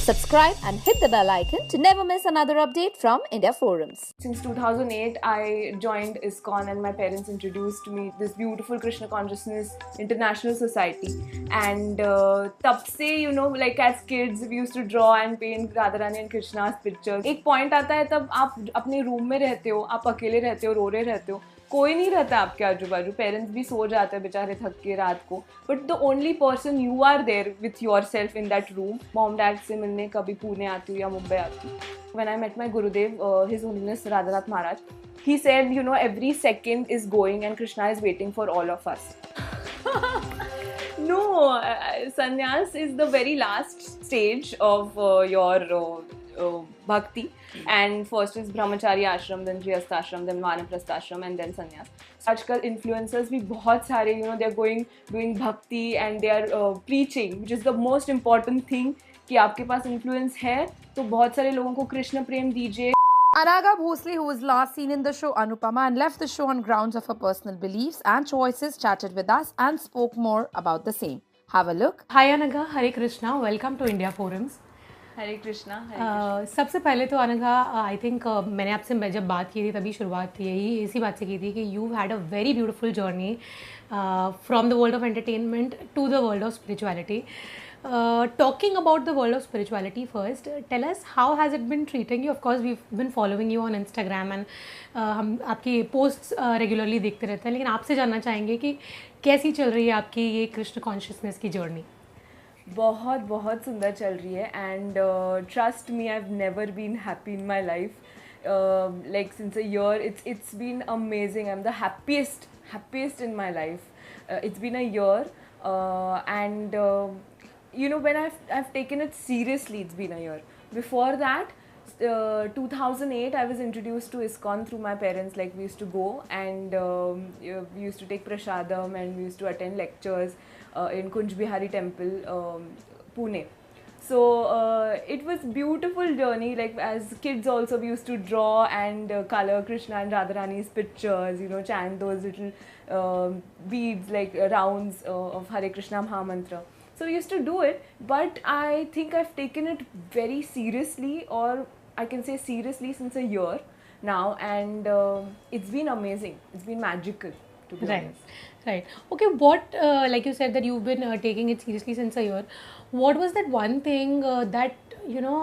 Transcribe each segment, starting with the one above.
Subscribe and hit the bell icon to never miss another update from India Forums. Since 2008, I joined ISKCON and my parents introduced me this beautiful Krishna Consciousness International Society. And तब से, you know, like as kids, we used to draw and paint Radharani and Krishna's pictures. एक point आता है तब आप अपने room में रहते हो, आप अकेले रहते हो, रो रहे रहते हो, कोई नहीं रहता आपके आजू बाजू, पेरेंट्स भी सो जाते हैं बेचारे थक के रात को, but the only person you are there with yourself in that room. Mom dad से मिलने कभी पुणे आती हूँ या मुंबई आती हूँ. When I met my Gurudev, His Holiness Radhanath Maharaj, he said, you know, every second is going and Krishna is waiting for all of us. No, sannyas is the very last stage of your bhakti, and first is brahmacharya ashram, then grihastha ashram, then vanaprastha ashram, and then sannyas. आजकल influencers भी बहुत सारे, you know, they are going doing bhakti and they are preaching, which is the most important thing. कि आपके पास influence है तो बहुत सारे लोगों को कृष्ण प्रेम दीजिए. Anaga Bhosle, who was last seen in the show Anupama and left the show on grounds of her personal beliefs and choices, chatted with us and spoke more about the same. Have a look. Hi Anaga, Hare Krishna, welcome to India Forums. हरे कृष्णा. सबसे पहले तो Anagha I think मैंने आपसे जब बात की थी तभी शुरुआत थी यही इसी बात से की थी कि you had a very beautiful journey from the world of entertainment to the world of spirituality. Talking about the world of spirituality first, tell us how has it been treating you? Of course, we've been following you on Instagram and हम आपकी posts regularly देखते रहते हैं, लेकिन आपसे जानना चाहेंगे कि कैसी चल रही है आपकी ये कृष्ण कॉन्शियसनेस की जर्नी. बहुत बहुत सुंदर चल रही है and trust me, I have never been happy in my life. Like since a year, it's been amazing. I'm the happiest in my life. It's been a year and you know, when I've taken it seriously, it's been a year. Before that, 2008, I was introduced to ISKCON through my parents. Like, we used to go and we used to take prasadam and we used to attend lectures in Kunj Bihari Temple, Pune. So it was beautiful journey. Like, as kids also, we used to draw and color Krishna and Radharani's pictures, you know, chant those little beads, like rounds of Hare Krishna Mahamantra. So we used to do it, but I think I've taken it very seriously, or I can say seriously, since a year now, and it's been amazing. It's been magical, to be honest. Right. Okay, what, like you said that you've been taking it seriously since a year, what was that one thing that, you know,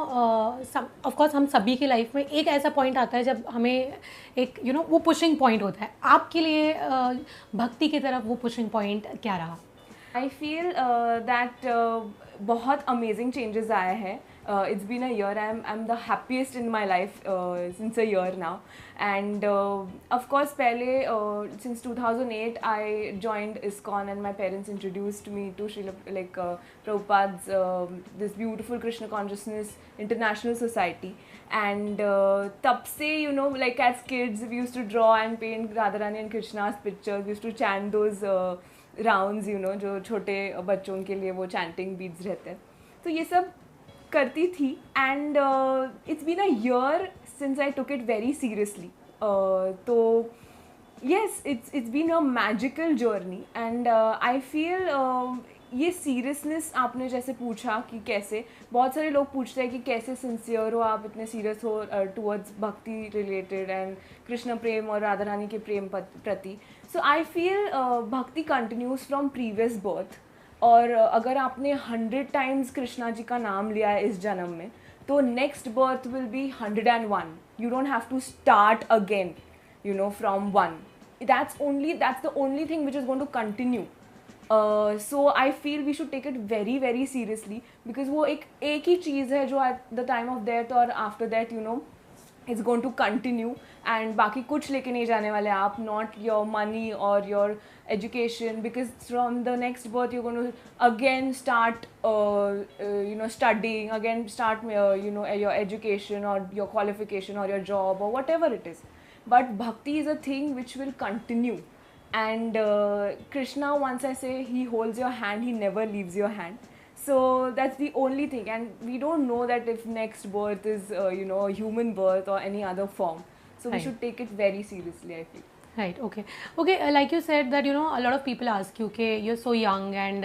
of course हम सभी की life में एक ऐसा point आता है जब हमें एक, you know, वो पुशिंग पॉइंट होता है. आपके लिए भक्ति की तरफ वो पुशिंग पॉइंट क्या रहा? I feel that बहुत amazing changes आए हैं. It's been a year. I'm the happiest in my life since a year now. And of course, पहले since 2008, I joined ISKCON and my parents introduced me to Prabhupada's this beautiful Krishna Consciousness International Society. And तब से, you know, like as kids, we used to draw and paint Radharani and Krishna's pictures. We used to chant those rounds, you know, जो छोटे बच्चों के लिए वो chanting beats रहते हैं, तो ये सब करती थी. And it's been a year since I took it very seriously. तो yes, it's been a magical journey and I feel ये सीरियसनेस आपने जैसे पूछा कि कैसे, बहुत सारे लोग पूछते हैं कि कैसे सिंसियर हो आप, इतने सीरियस हो टुवर्ड्स भक्ति रिलेटेड एंड कृष्ण प्रेम और राधा रानी के प्रेम प्रति. सो आई फील भक्ति कंटिन्यूज फ्रॉम प्रीवियस बर्थ. और अगर आपने 100 टाइम्स कृष्णा जी का नाम लिया है इस जन्म में, तो next birth will be 101. You don't have to start again, you know, from 1. that's the only thing which is going to continue. So I feel we should take it very very seriously, because वो एक ही चीज़ है जो at the time of death और after that, you know, it's going to continue. and बाकी कुछ लेके नहीं जाने वाले आप, not your money or your education, because from the next birth you're going to again start you know, studying again, start you know, your education or your qualification or your job or whatever it is. But bhakti is a thing which will continue. And Krishna, once I say he holds your hand, he never leaves your hand. So that's the only thing, and we don't know that if next birth is you know, a human birth or any other form. So we should take it very seriously, I feel. Right, okay. Okay, like you said that, you know, a lot of people ask you कि you're so young and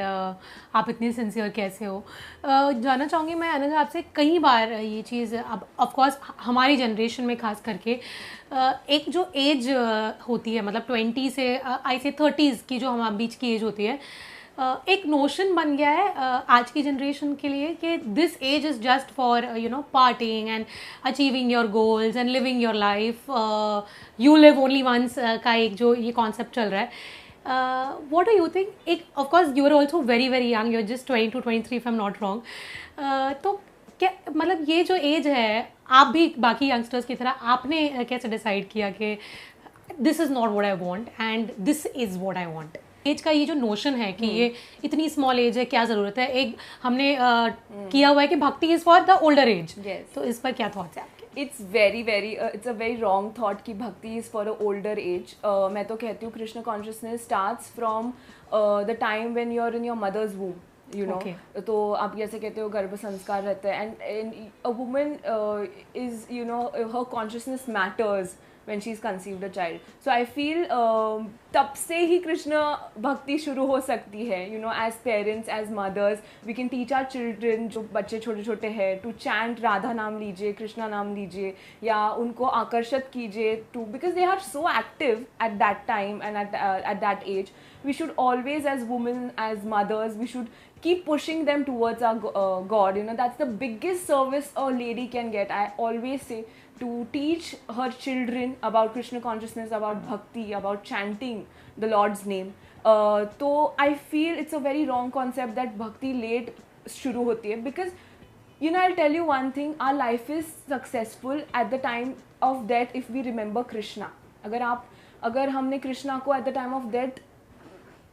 आप इतनी sincere कैसे हो? जानना चाहूँगी मैं अनघा आपसे, कई बार ये चीज़, अब ऑफ कोर्स हमारी जनरेशन में खास करके एक जो एज होती है, मतलब 20 से आई से 30s की जो हमारे बीच की एज होती है, एक नोशन बन गया है आज की जनरेशन के लिए कि this age is just for you know partying and achieving your goals and living your life, you live only once का एक जो ये कॉन्सेप्ट चल रहा है. What do you think? एक of course you are also very very young, you are just 22 23 if I am not wrong. तो क्या मतलब ये जो एज है, आप भी बाकी यंगस्टर्स की तरह आपने कैसे डिसाइड किया कि this is not what I want and this is what I want? Age का ये जो नोशन है कि ये इतनी स्मॉल एज है, क्या ज़रूरत है, एक हमने किया हुआ है कि bhakti is for the older age. तो इस पर क्या थॉट्स है आपके? It's very it's a very wrong thought कि bhakti is for a older age. मैं तो कहती हूँ Krishna consciousness starts from the time when you are in your mother's womb, you know. तो आप जैसे कहते हो गर्भ संस्कार रहता है, and a woman is, you know, her consciousness matters when she's conceived a child. So I feel तब से ही कृष्ण भक्ति शुरू हो सकती है, you know, as parents, as mothers, we can teach our children, जो बच्चे छोटे छोटे हैं, to chant राधा नाम लीजिए, कृष्णा नाम लीजिए, या उनको आकर्षित कीजिए to, because they are so active at that time and at that age. We should always, as women, as mothers, we should keep pushing them towards our God. You know, that's the biggest service a lady can get. I always say to teach her children about Krishna consciousness, about bhakti, about chanting the Lord's name. So I feel it's a very wrong concept that bhakti late shuru hoti hai, because, you know, I'll tell you one thing, our life is successful at the time of death if we remember Krishna. अगर हमने कृष्णा को at the time of death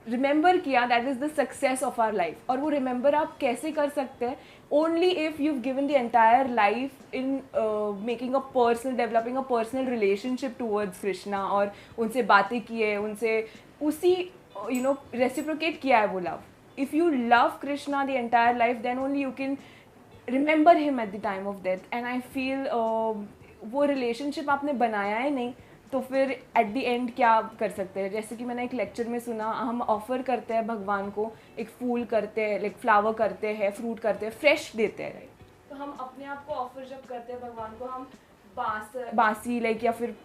remember किया, that is the success of our life. और वो remember आप कैसे कर सकते हैं? Only if you given the entire life in making a personal, developing a personal relationship towards Krishna, और उनसे बातें किए, उनसे उसी यू नो रेसिप्रोकेट किया है वो love. If you love Krishna the entire life, then only you can remember him at the time of death. And I feel वो रिलेशनशिप आपने बनाया है नहीं, तो फिर एट द एंड क्या कर सकते हैं? जैसे कि मैंने एक लेक्चर में सुना, हम ऑफ़र करते हैं भगवान को, एक फूल करते हैं, लाइक फ्लावर करते हैं, फ्रूट करते हैं, फ्रेश देते हैं, राइट? तो हम अपने आप को ऑफ़र जब करते हैं भगवान को, हम बासी लाइक, या फिर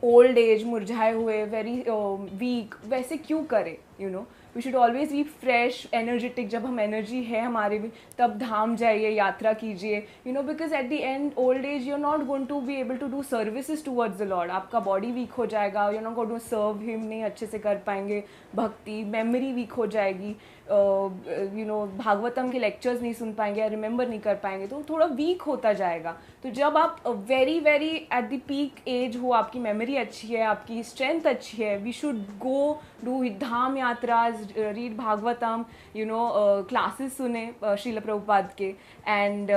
ओल्ड एज, मुरझाए हुए, वेरी वीक, वैसे क्यों करें? You know, we should always be fresh, energetic. जब हम एनर्जी है हमारे भी, तब धाम जाइए, यात्रा कीजिए, you know, because at the end old age you are not going to be able to do services towards the lord. आपका बॉडी वीक हो जाएगा, you not going to serve him, नहीं अच्छे से कर पाएंगे भक्ति, मेमोरी वीक हो जाएगी, यू नो, भागवतम के लेक्चर्स नहीं सुन पाएंगे या रिमेंबर नहीं कर पाएंगे, तो थोड़ा वीक होता जाएगा. तो जब आप very very at the peak age हो, आपकी मेमोरी अच्छी है, आपकी स्ट्रेंथ अच्छी है, we should go do dham yatras, read Bhagavatam, you know, classes सुने श्रील प्रभुपाद के, and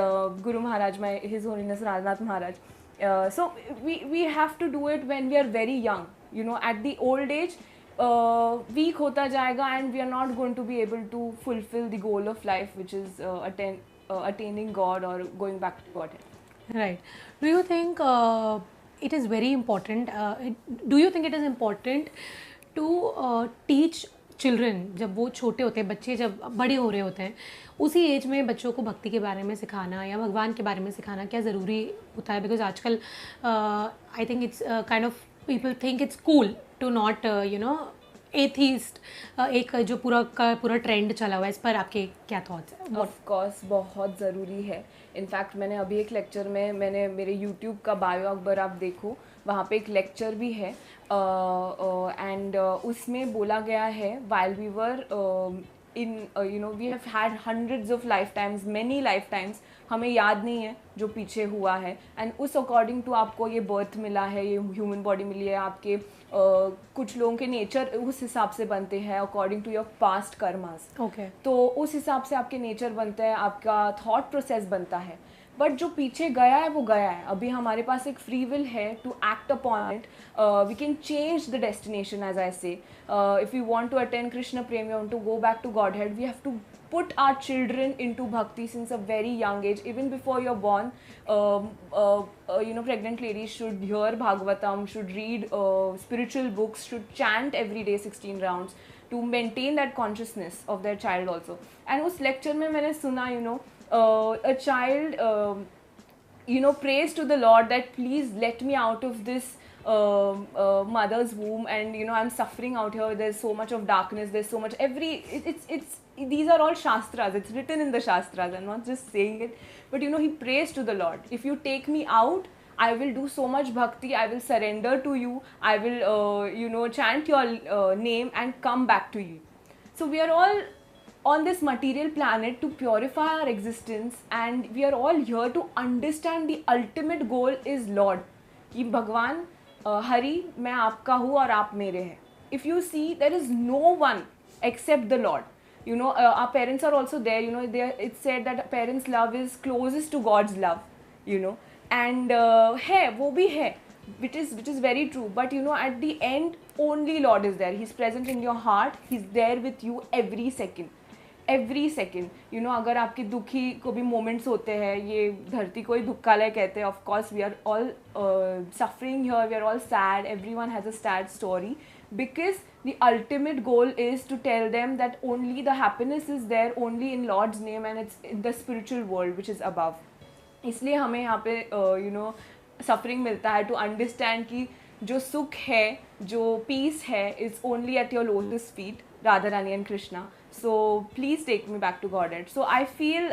guru Maharaj, my his holiness Rajnath Maharaj. So we have to do it when we are very young. You know, at the old age, weak hota jayega, and we are not going to be able to fulfill the goal of life, which is attaining God or going back to Godhead. Right. Do you think it is very important? Do you think it is important to teach children, जब वो छोटे होते हैं, बच्चे जब बड़े हो रहे होते हैं, उसी एज में बच्चों को भक्ति के बारे में सिखाना या भगवान के बारे में सिखाना क्या ज़रूरी होता है? बिकॉज आजकल I think it's kind of people think it's cool to not you know atheist, एक जो पूरा ट्रेंड चला हुआ है, इस पर आपके क्या थॉट्स हैं? ऑफ कोर्स बहुत ज़रूरी है. इनफैक्ट मैंने अभी एक लेक्चर में, मैंने मेरे यूट्यूब का बायो अकबर आप देखो, वहाँ पे एक लेक्चर भी है, एंड उसमें बोला गया है, while we were in you know, we have had hundreds of lifetimes, many lifetimes, हमें याद नहीं है जो पीछे हुआ है, एंड उस अकॉर्डिंग टू आपको ये बर्थ मिला है, ये ह्यूमन बॉडी मिली है, आपके कुछ लोगों के नेचर उस हिसाब से बनते हैं according to your past karmas. Okay. तो उस हिसाब से आपके नेचर बनता है, आपका थॉट प्रोसेस बनता है. बट जो पीछे गया है वो गया है. अभी हमारे पास एक फ्री विल है to act upon it. We can change the destination, as I say. If you want to attend Krishna prem, you want to go back to Godhead, we have to put our children into bhakti since a very young age. Even before you're born, pregnant ladies should hear Bhagavatam, should read spiritual books, should chant every day 16 rounds to maintain that consciousness of their child also. And उस lecture में मैंने सुना, a child prays to the Lord that please let me out of this mother's womb, and I'm suffering out here. There's so much of darkness. There's so much it's these are all shastras. It's written in the shastras. I'm not just saying it, but he prays to the Lord. If you take me out, I will do so much bhakti. I will surrender to you. I will chant your name and come back to you. So we are all on this material planet to purify our existence, and we are all here to understand the ultimate goal is Lord. कि भगवान हरि मैं आपका हूँ और आप मेरे हैं. If you see, there is no one except the Lord. Our parents are also there. It's said that parents' love is closest to God's love. And है वो भी है, which is very true. But at the end, only Lord is there. He's present in your heart. He's there with you every second. Every second अगर आपके दुखी को भी moments होते हैं, ये धरती को ही दुखालय कहते हैं. Of course we are all suffering here, we are all sad, everyone has a sad story, because the ultimate goal is to tell them that only the happiness is there only in lord's name and it's in the spiritual world which is above. इसलिए हमें यहाँ पे suffering मिलता है to understand कि जो सुख है, जो पीस है, is only at your lotus feet, Radha Rani and Krishna. So please take me back to Godhead. So I feel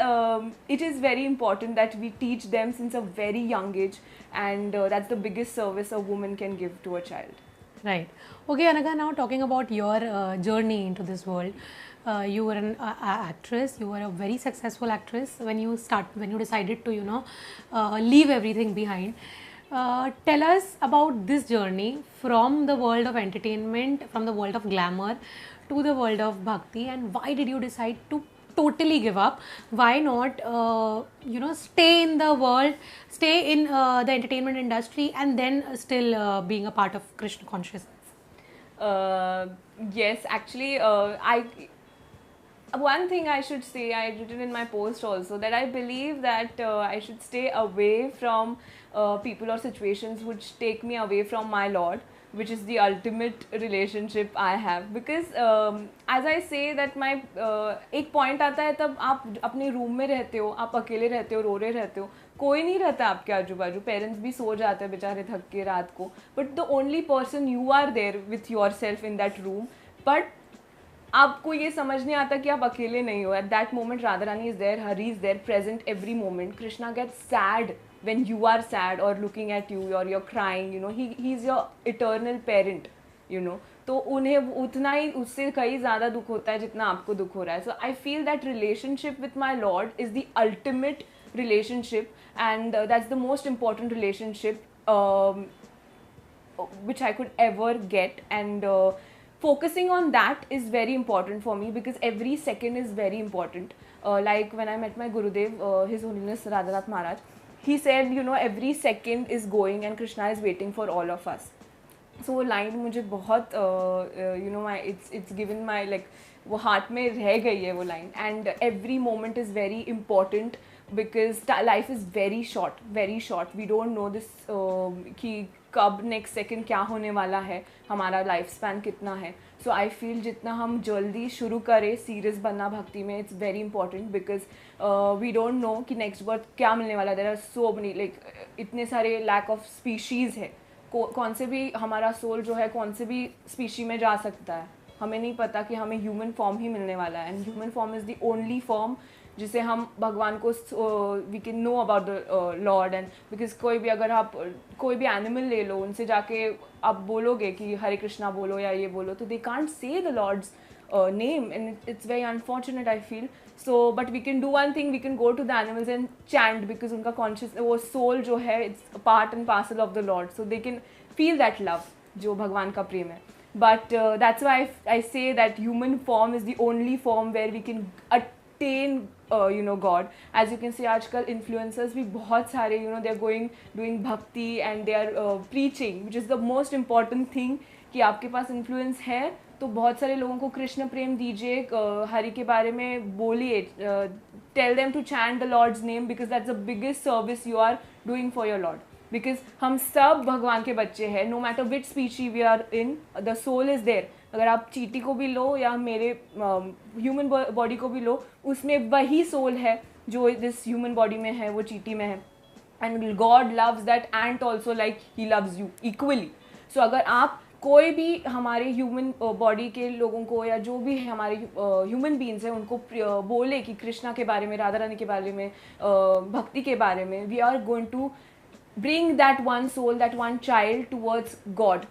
it is very important that we teach them since a very young age, and that's the biggest service a woman can give to a child. Right. Okay, Anagha, now talking about your journey into this world. You were an actress. You were a very successful actress when you decided to leave everything behind. Tell us about this journey from the world of entertainment, from the world of glamour to the world of bhakti, and why did you decide to totally give up? Why not stay in the world, stay in the entertainment industry, and then still being a part of Krishna consciousness? Yes, actually, one thing I should say, I written in my post also, that I believe that I should stay away from people or situations which take me away from my Lord, which is the ultimate relationship I have. Because as I say that my एक point आता है तब आप अपने room में रहते हो, आप अकेले रहते हो, रो रहे रहते हो, कोई नहीं रहता आपके आजू बाजू, पेरेंट्स भी सो जाते हैं बेचारे थक के रात को, but the only person you are there with yourself in that room. But आपको ये समझ नहीं आता कि आप अकेले नहीं हो. At that moment Radha Rani is there, Hari is there, present every moment. Krishna gets sad when you are sad or looking at you or you're crying, he's your eternal parent, तो उन्हें उतना ही, उससे कहीं ज़्यादा दुख होता है जितना आपको दुख हो रहा है. So I feel that relationship with my Lord is the ultimate relationship, and that's the most important relationship which I could ever get, and focusing on that is very important for me because every second is very important. Like when I met my Gurudev, His Holiness Radhanath Maharaj, he said every second is going and Krishna is waiting for all of us. So वो line मुझे बहुत it's given my like वो heart में रह गई है वो line. And every moment is very important because life is very short, very short. We don't know this कि कब next second क्या होने वाला है, हमारा लाइफ स्पैन कितना है. सो आई फील जितना हम जल्दी शुरू करें सीरियस बनना भक्ति में, it's very important because we don't know कि नेक्स्ट बर्थ क्या मिलने वाला है. There are so many like इतने सारे लैक ऑफ स्पीशीज़ है. कौन से भी हमारा सोल जो है कौन से भी स्पीशी में जा सकता है, हमें नहीं पता कि हमें ह्यूमन फॉर्म ही मिलने वाला है. And human form is the only form जिसे हम भगवान को we can know about the lord. And because कोई भी अगर आप कोई भी एनिमल ले लो, उनसे जाके आप बोलोगे कि हरे कृष्णा बोलो या ये बोलो, तो they can't say the lord's name, and it's very unfortunate I feel. So but we can do one thing, we can go to the animals and chant because उनका conscious वो soul जो है it's a part and parcel of the Lord, so they can feel that love जो भगवान का प्रेम है. But that's why I say that human form is the only form where we can attain God. As you can see आजकल influencers भी बहुत सारे they are doing bhakti and they are preaching, which is the most important thing कि आपके पास influence है तो बहुत सारे लोगों को कृष्ण प्रेम दीजिए, हरि के बारे में बोलिए, tell them to chant the lord's name because that's the biggest service you are doing for your lord. Because हम सब भगवान के बच्चे हैं, no matter which species we are in, the soul is there. अगर आप चींटी को भी लो या मेरे ह्यूमन बॉडी को भी लो, उसमें वही सोल है जो दिस ह्यूमन बॉडी में है वो चींटी में है. And God loves that ant also like he loves you equally. So अगर आप कोई भी हमारे ह्यूमन बॉडी के लोगों को या जो भी है हमारे ह्यूमन बीइंग्स हैं उनको बोले कि कृष्णा के बारे में, राधा रानी के बारे में, भक्ति के बारे में, we are going to bring that one soul, that one child towards God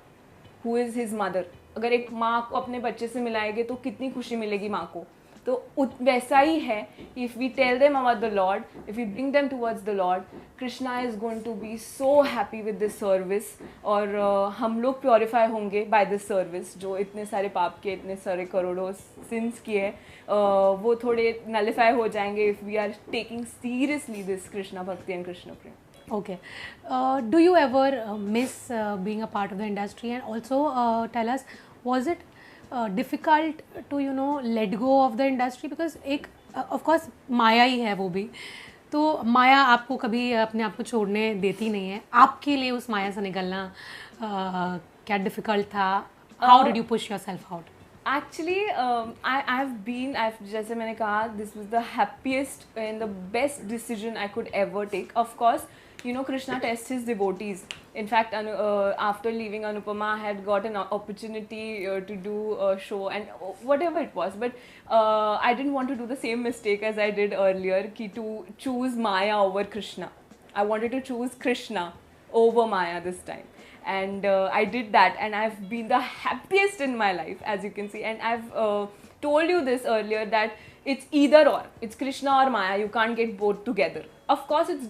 who is his mother. अगर एक माँ को अपने बच्चे से मिलाएंगे तो कितनी खुशी मिलेगी माँ को. तो वैसा ही है, if we tell them about the Lord, if we bring them towards the Lord, Krishna is going to be so happy with this service. और हम लोग प्योरीफाई होंगे by this service. जो इतने सारे पाप के, इतने सारे करोड़ों सिंस किए वो थोड़े नलिफाई हो जाएंगे if we are taking seriously this Krishna Bhakti and Krishna Prem. Okay. Do you ever miss being a part of the industry? And also tell us, was it difficult to let go of the industry? Because एक of course माया ही है वो भी, तो माया आपको कभी अपने आप को छोड़ने देती नहीं है. आपके लिए उस माया से निकलना क्या डिफ़िकल्ट था? How did you push yourself out? Actually, I've जैसे मैंने कहा, this was the happiest and the best decision I could ever take. Of course, Krishna tests his devotees. In fact, after leaving Anupama, I had got an opportunity to do a show and whatever it was. But I didn't want to do the same mistake as I did earlier, to choose Maya over Krishna. I wanted to choose Krishna over Maya this time. And I did that, and I've been the happiest in my life, as you can see. And I've told you this earlier, that it's either or. It's Krishna or Maya. You can't get both together. Of course, it's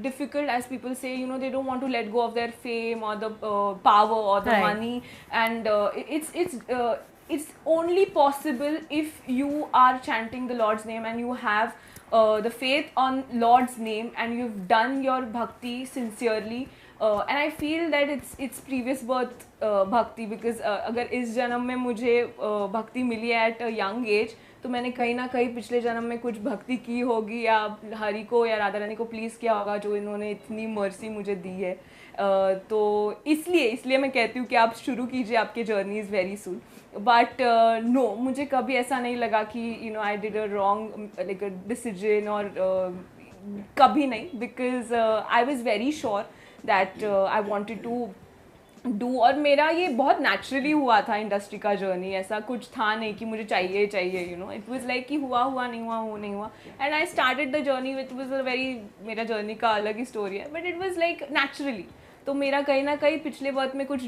difficult, as people say, they don't want to let go of their fame or the power or the money. And it's only possible if you are chanting the Lord's name and you have the faith on Lord's name and you've done your bhakti sincerely. And I feel that it's previous birth bhakti, because अगर इस जन्म में मुझे भक्ति मिली at a young age, तो मैंने कहीं ना कहीं पिछले जन्म में कुछ भक्ति की होगी या हरि को या राधा रानी को प्लीज़ किया होगा, जो इन्होंने इतनी मर्सी मुझे दी है. तो इसलिए मैं कहती हूँ कि आप शुरू कीजिए, आपके journey is very soon. But no, मुझे कभी ऐसा नहीं लगा कि I did a wrong like a decision, और कभी नहीं, because I was very sure that I wanted to do. और मेरा ये बहुत नेचुरली हुआ था इंडस्ट्री का जर्नी. ऐसा कुछ था नहीं कि मुझे चाहिए, इट वाज लाइक कि हुआ नहीं हुआ. And I started the journey which was a very, मेरा जर्नी का अलग ही स्टोरी है, but it was like naturally. तो मेरा कहीं ना कहीं पिछले बर्थ में कुछ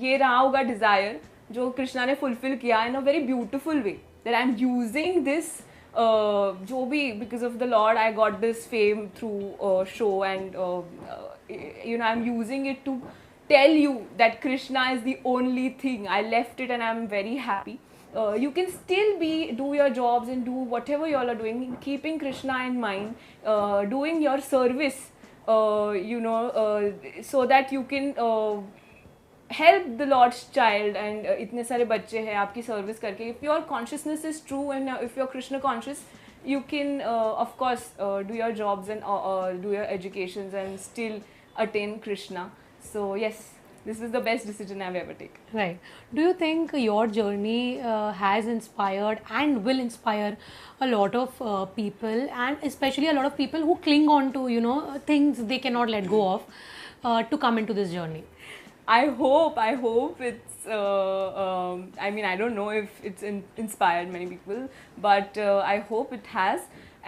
ये रहा होगा डिज़ायर, जो कृष्णा ने फुलफिल किया in a very beautiful way, that I am using this जो भी, because of the lord I got this fame through show, and I'm using it to tell you that Krishna is the only thing. I left it and I'm very happy. You can still do your jobs and do whatever you all are doing, keeping Krishna in mind, doing your service, so that you can help the Lord's child. And इतने सारे बच्चे हैं आपकी service करके. If your consciousness is true and if you're Krishna conscious, you can of course do your jobs and do your educations and still attain Krishna. So yes, this is the best decision I've ever taken. Right. Do you think your journey has inspired and will inspire a lot of people, and especially a lot of people who cling on to things they cannot let go of, to come into this journey? I hope it's I mean, I don't know if it's inspired many people, but I hope it has.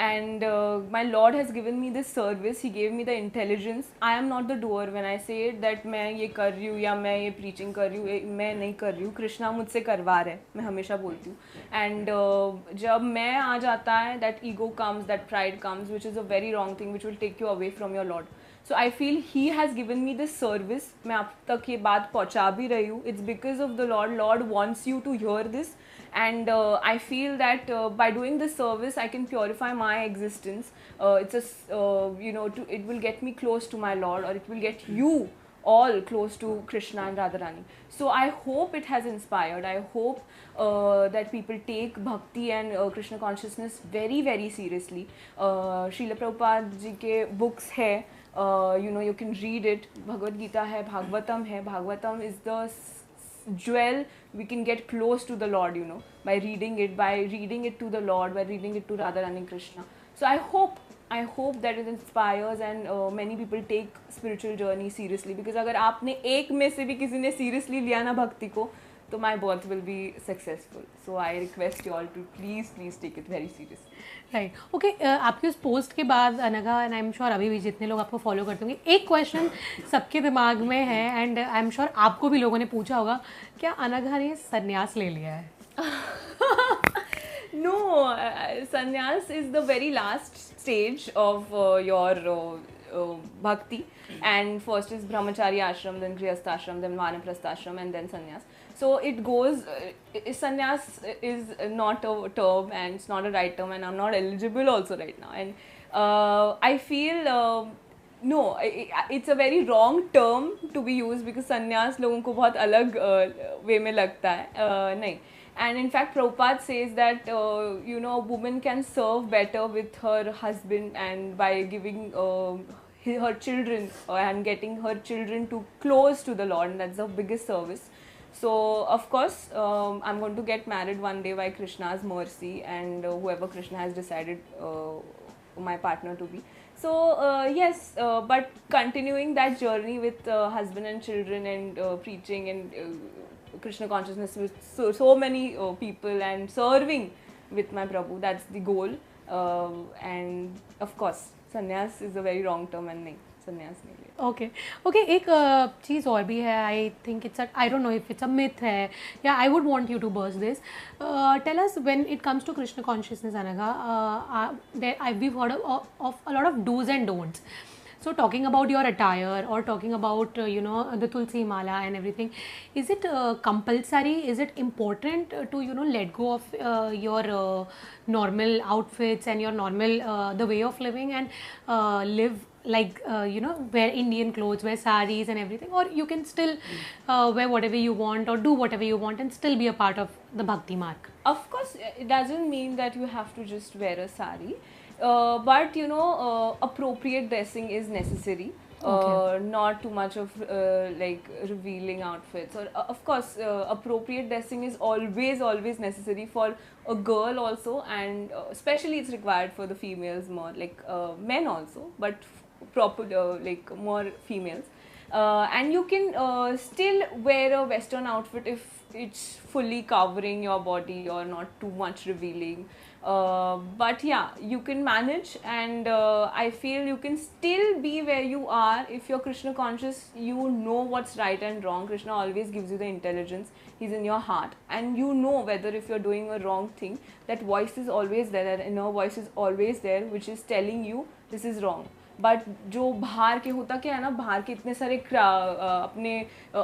And my Lord has given me this service. He gave me the intelligence. I am not the doer when I say it, that मैं ये कर रही हूँ या मैं ये preaching कर रही हूँ, मैं नहीं कर रही हूँ. कृष्णा मुझसे करवा रहे हैं, मैं हमेशा बोलती हूँ. And जब मैं आ जाता है, that ego comes, that pride comes, which is a very wrong thing, which will take you away from your Lord. So I feel He has given me this service. मैं आप तक ये बात पहुँचा भी रही हूँ. It's because of the Lord. Lord wants you to hear this. And I feel that by doing this service, I can purify my existence. It's a it will get me close to my Lord, or it will get you all close to Krishna and Radharani. So I hope it has inspired. I hope that people take bhakti and Krishna consciousness very very seriously. Srila Prabhupada ji ke books hai, you can read it. Bhagavad Gita hai, Bhagavatam hai. Bhagavatam is the jewel we can get close to the Lord, by reading it to the Lord, by reading it to Radharani Krishna. So I hope that it inspires and many people take spiritual journey seriously, because अगर आपने एक में से भी किसी ने seriously लिया ना भक्ति को, तो my birth will be successful. So I request you all to please take it very seriously. Right okay आपकी उस पोस्ट के बाद Anagha and I am sure अभी भी जितने लोग आपको फॉलो करते होंगे, एक क्वेश्चन सबके दिमाग में है एंड आई एम श्योर आपको भी लोगों ने पूछा होगा, क्या अनघा ने संन्यास ले लिया है? No, sannyas is the very last stage of your bhakti, and first is brahmacharya ashram, then grihastha ashram, then vanaprastha ashram, and then sannyas. So it goes. Sannyas is not a term, and it's not a right term, and I'm not eligible also right now. And I feel no, it's a very wrong term to be used, because sannyas लोगों को बहुत अलग way में लगता है. नहीं. And in fact, Prabhupada says that a woman can serve better with her husband and by giving her children and getting her children to close to the Lord, and that's the biggest service. So of course, I'm going to get married one day by Krishna's mercy, and whoever Krishna has decided my partner to be. So yes, but continuing that journey with husband and children and preaching and Krishna consciousness with so many people and serving with my Prabhu, that's the goal. And of course, sannyas is a very wrong term, and nahi, sannyas nahi लिया. Okay एक चीज़ और भी है, I think it's I don't know if it's a myth है, या I would want you to burst this. Tell us when it comes to Krishna consciousness Anagha, we've heard of a lot of do's and don'ts. So talking about your attire or talking about the Tulsi Mala and everything, is it compulsory? Is it important to let go of your normal outfits and your normal the way of living and live like wear Indian clothes, wear saris and everything, or you can still wear whatever you want or do whatever you want and still be a part of the Bhakti mark? Of course, it doesn't mean that you have to just wear a sari. But appropriate dressing is necessary. Okay. Not too much of like revealing outfits, or of course appropriate dressing is always necessary for a girl also, and especially it's required for the females more, like men also, but proper like more females. And you can still wear a western outfit if it's fully covering your body or not too much revealing. But yeah, you can manage, and I feel you can still be where you are if you're Krishna conscious. You know what's right and wrong. Krishna always gives you the intelligence. He's in your heart, and you know whether if you're doing a wrong thing, that voice is always there, that inner voice is always there, which is telling you this is wrong. But जो बाहर के होता क्या है ना, बाहर के इतने सारे अपने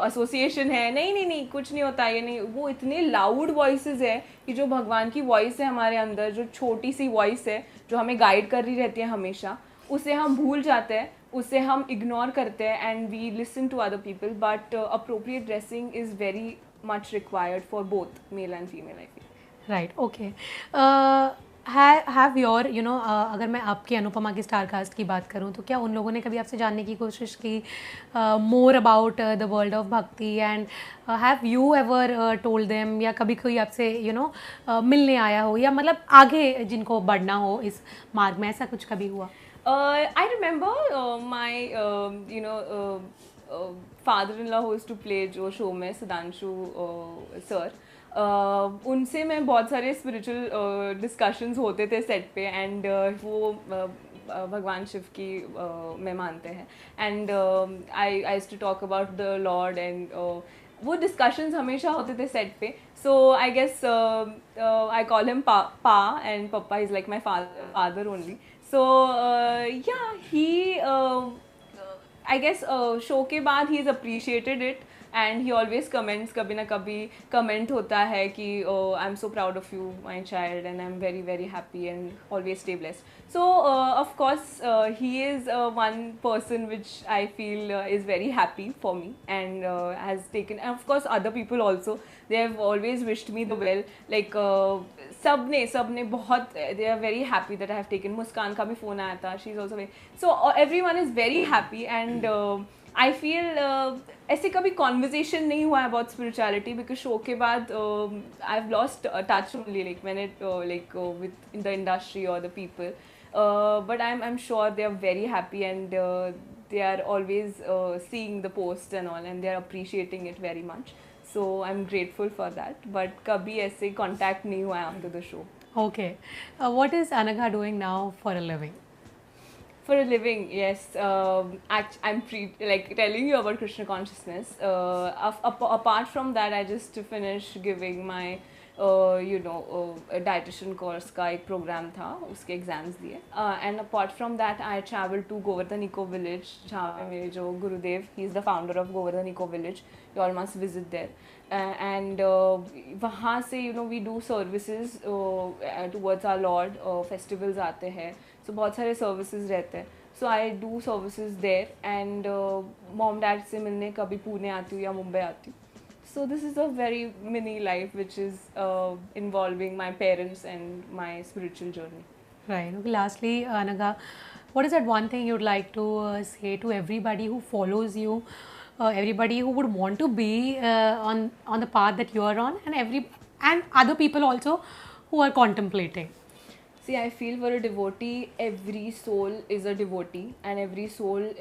एसोसिएशन है, नहीं कुछ नहीं होता, ये नहीं, वो इतने लाउड वॉइसेस है कि जो भगवान की वॉइस है हमारे अंदर, जो छोटी सी वॉइस है जो हमें गाइड कर रही रहती है हमेशा, उसे हम भूल जाते हैं, उसे हम इग्नोर करते हैं, and we listen to other people. But appropriate dressing is very much required for both male and female, I feel. Right okay. Have your अगर मैं आपकी अनुपमा की स्टार कास्ट की बात करूं, तो क्या उन लोगों ने कभी आपसे जानने की कोशिश की more about the world of bhakti, and have you ever told them, या कभी कोई आपसे मिलने आया हो, या मतलब आगे जिनको बढ़ना हो इस मार्ग में, ऐसा कुछ कभी हुआ? I remember my father-in-law who used to play जो शो में, सुधांशु सर, उनसे मैं बहुत सारे स्पिरिचुअल डिस्कशंस होते थे सेट पे, एंड वो भगवान शिव की में मानते हैं, and I used to talk about the lord, and वो डिस्कशंस हमेशा होते थे सेट पे. So I guess I call him pa, and papa is like my father only. So yeah, he I guess show के बाद he has appreciated it, and he always comments, कभी ना कभी comment होता है कि I'm so proud of you my child, and I'm very very happy and always stay blessed. So of course he is one person which I feel is very happy for me and has taken, and of course other people also, they have always wished me the well, like सबने बहुत, they are very happy that I have taken. मुस्कान का भी phone आया था, she is also very, so everyone is very happy and I feel ऐसे कभी conversation नहीं हुआ about spirituality because show के बाद I've lost touch only, like मैंने with in the industry or the people, but I'm sure they are very happy and they are always seeing the posts and all and they are appreciating it very much. So I'm grateful for that. But कभी ऐसे contact नहीं हुआ after the show. Okay. What is Anagha doing now for a living? For a living, yes. I'm telling you about Krishna consciousness. Apart from that, I just finished giving my dietitian course का एक program था, उसके exams दिए. And apart from that, I traveled to Govardhan Eco Village, जहाँ पे मेरे जो गुरुदेव, he is the founder of Govardhan Eco Village. You all must visit there. And वहाँ से we do services towards our Lord. Festivals आते हैं, so बहुत सारे services रहते हैं. So I do services there and mom dad से मिलने कभी पुणे आती हूँ या मुंबई आती हूँ. So this is a very mini life which is involving my parents and my spiritual journey. Right. Okay. Lastly, Anagha, what is that one thing you'd like to say to everybody who follows you, everybody who would want to be on the path that you are on, and other people also who are contemplating? See, I feel for a devotee, every soul is a devotee, and every soul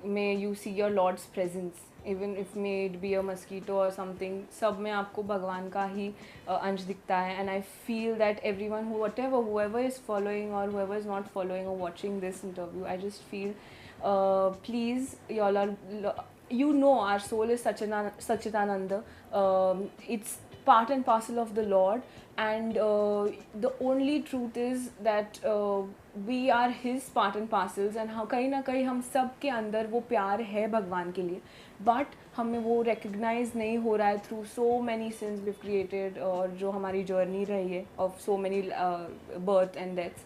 may you see your Lord's presence. Even if may it be a mosquito or something, सब में आपको भगवान का ही अंश दिखता है. And I feel that everyone, whoever is following or whoever is not following or watching this interview, I just feel, please, y'all are, our soul is Sachidananda. It's part and parcel of the Lord, and the only truth is that we are His part and parcels, and कहीं ना कहीं हम सब के अंदर वो प्यार है भगवान के लिए, but हमें वो recognize नहीं हो रहा है through so many sins we've created और जो हमारी journey रही है of so many birth and deaths.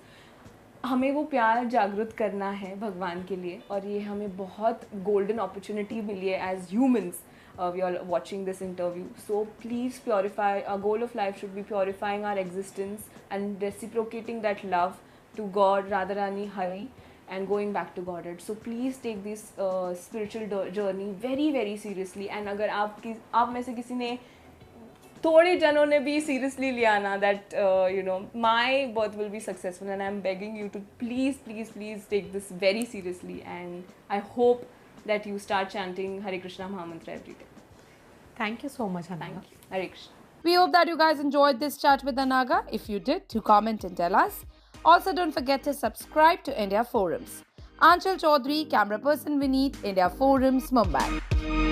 हमें वो प्यार जागृत करना है भगवान के लिए, और ये हमें बहुत golden opportunity मिली है as humans. We are watching this interview, so please purify. Our goal of life should be purifying our existence and reciprocating that love to God, Radharani, Hari, and going back to Godhead. So please take this spiritual journey very very seriously. And अगर आप में से किसी ने थोड़े जनों ने भी seriously लिया ना, that my birth will be successful, and I'm begging you to please take this very seriously, and I hope that you start chanting Hare Krishna Mahamantra every day. Thank you so much, Anagha. Thank you. Hare Krishna. We hope that you guys enjoyed this chat with Anagha. If you did, do comment and tell us. Also, don't forget to subscribe to India Forums. Anchal Chaudhary, camera person Vineet, India Forums, Mumbai.